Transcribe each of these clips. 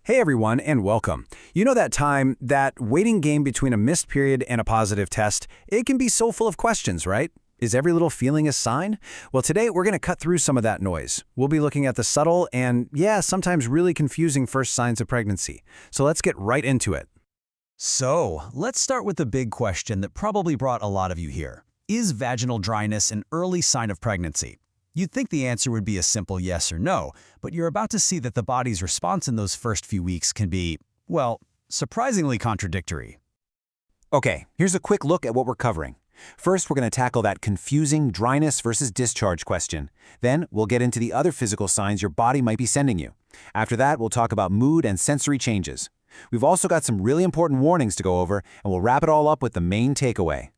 Hey everyone, and welcome. You know that time, that waiting game between a missed period and a positive test? It can be so full of questions, right? Is every little feeling a sign? Well, today we're going to cut through some of that noise. We'll be looking at the subtle and, yeah, sometimes really confusing first signs of pregnancy. So let's get right into it. So, let's start with the big question that probably brought a lot of you here. Is vaginal dryness an early sign of pregnancy? You'd think the answer would be a simple yes or no, but you're about to see that the body's response in those first few weeks can be, well, surprisingly contradictory. Okay, here's a quick look at what we're covering. First, we're going to tackle that confusing dryness versus discharge question. Then, we'll get into the other physical signs your body might be sending you. After that, we'll talk about mood and sensory changes. We've also got some really important warnings to go over, and we'll wrap it all up with the main takeaway.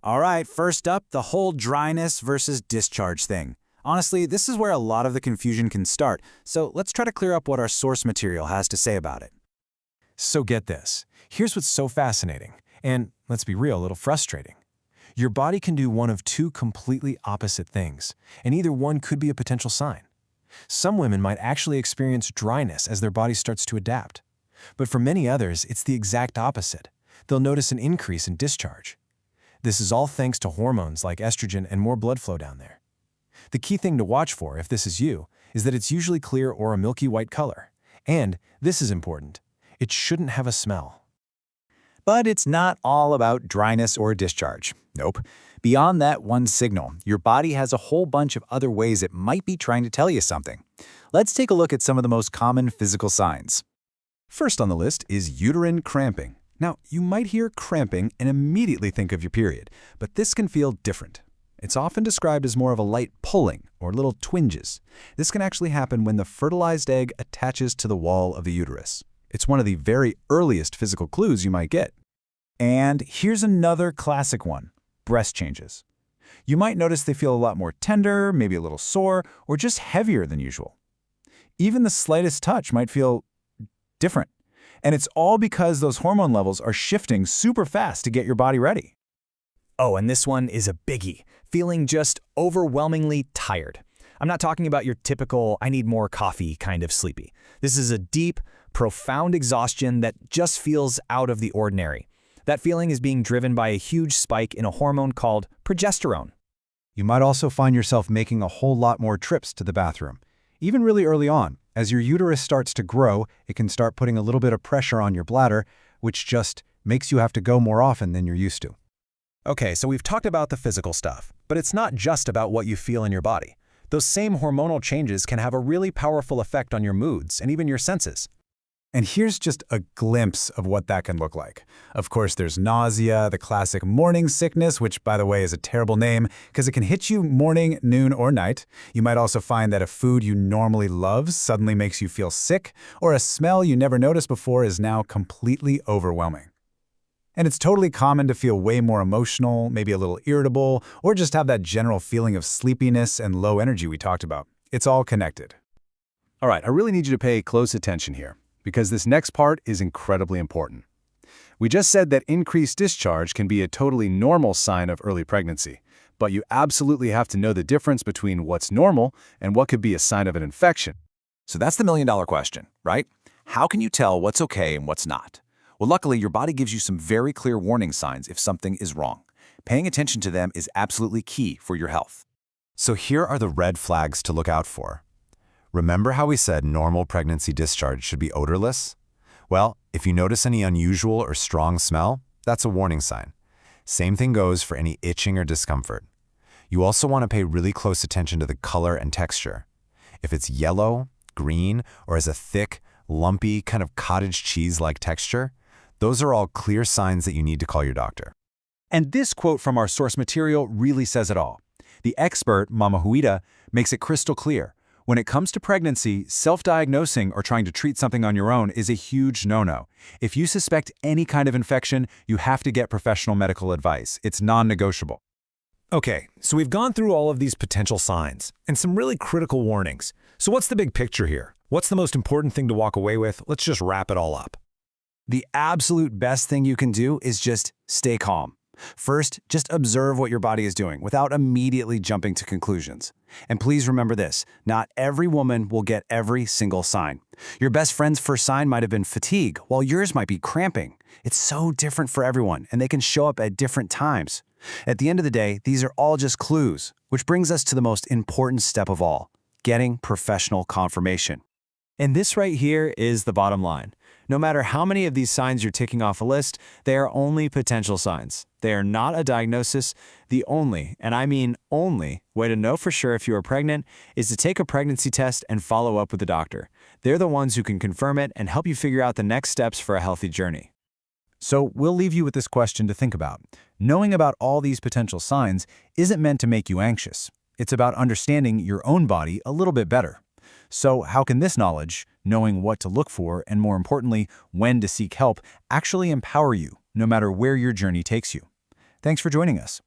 All right, first up, the whole dryness versus discharge thing. Honestly, this is where a lot of the confusion can start, so let's try to clear up what our source material has to say about it. So get this. Here's what's so fascinating, and let's be real, a little frustrating. Your body can do one of two completely opposite things, and either one could be a potential sign. Some women might actually experience dryness as their body starts to adapt. But for many others, it's the exact opposite. They'll notice an increase in discharge. This is all thanks to hormones like estrogen and more blood flow down there. The key thing to watch for, if this is you, is that it's usually clear or a milky white color. And, this is important, it shouldn't have a smell. But it's not all about dryness or discharge. Nope. Beyond that one signal, your body has a whole bunch of other ways it might be trying to tell you something. Let's take a look at some of the most common physical signs. First on the list is uterine cramping. Now, you might hear cramping and immediately think of your period, but this can feel different. It's often described as more of a light pulling or little twinges. This can actually happen when the fertilized egg attaches to the wall of the uterus. It's one of the very earliest physical clues you might get. And here's another classic one, breast changes. You might notice they feel a lot more tender, maybe a little sore, or just heavier than usual. Even the slightest touch might feel different. And it's all because those hormone levels are shifting super fast to get your body ready. Oh, and this one is a biggie, feeling just overwhelmingly tired. I'm not talking about your typical I need more coffee kind of sleepy. This is a deep, profound exhaustion that just feels out of the ordinary. That feeling is being driven by a huge spike in a hormone called progesterone. You might also find yourself making a whole lot more trips to the bathroom, even really early on. As your uterus starts to grow, it can start putting a little bit of pressure on your bladder, which just makes you have to go more often than you're used to. Okay, so we've talked about the physical stuff, but it's not just about what you feel in your body. Those same hormonal changes can have a really powerful effect on your moods and even your senses. And here's just a glimpse of what that can look like. Of course, there's nausea, the classic morning sickness, which, by the way, is a terrible name because it can hit you morning, noon, or night. You might also find that a food you normally love suddenly makes you feel sick, or a smell you never noticed before is now completely overwhelming. And it's totally common to feel way more emotional, maybe a little irritable, or just have that general feeling of sleepiness and low energy we talked about. It's all connected. All right, I really need you to pay close attention here, because this next part is incredibly important. We just said that increased discharge can be a totally normal sign of early pregnancy, but you absolutely have to know the difference between what's normal and what could be a sign of an infection. So that's the million-dollar question, right? How can you tell what's okay and what's not? Well, luckily, your body gives you some very clear warning signs if something is wrong. Paying attention to them is absolutely key for your health. So here are the red flags to look out for. Remember how we said normal pregnancy discharge should be odorless? Well, if you notice any unusual or strong smell, that's a warning sign. Same thing goes for any itching or discomfort. You also want to pay really close attention to the color and texture. If it's yellow, green, or has a thick, lumpy, kind of cottage cheese-like texture, those are all clear signs that you need to call your doctor. And this quote from our source material really says it all. The expert, Mama Huida, makes it crystal clear. When it comes to pregnancy, self-diagnosing or trying to treat something on your own is a huge no-no. If you suspect any kind of infection, you have to get professional medical advice. It's non-negotiable. Okay, so we've gone through all of these potential signs and some really critical warnings. So what's the big picture here? What's the most important thing to walk away with? Let's just wrap it all up. The absolute best thing you can do is just stay calm. First, just observe what your body is doing without immediately jumping to conclusions. And please remember this, not every woman will get every single sign. Your best friend's first sign might have been fatigue, while yours might be cramping. It's so different for everyone, and they can show up at different times. At the end of the day, these are all just clues, which brings us to the most important step of all, getting professional confirmation. And this right here is the bottom line. No matter how many of these signs you're ticking off a list, they are only potential signs. They are not a diagnosis. The only, and I mean only, way to know for sure if you are pregnant is to take a pregnancy test and follow up with the doctor. They're the ones who can confirm it and help you figure out the next steps for a healthy journey. So we'll leave you with this question to think about. Knowing about all these potential signs isn't meant to make you anxious. It's about understanding your own body a little bit better. So how can this knowledge, knowing what to look for, and more importantly, when to seek help, actually empower you, no matter where your journey takes you? Thanks for joining us.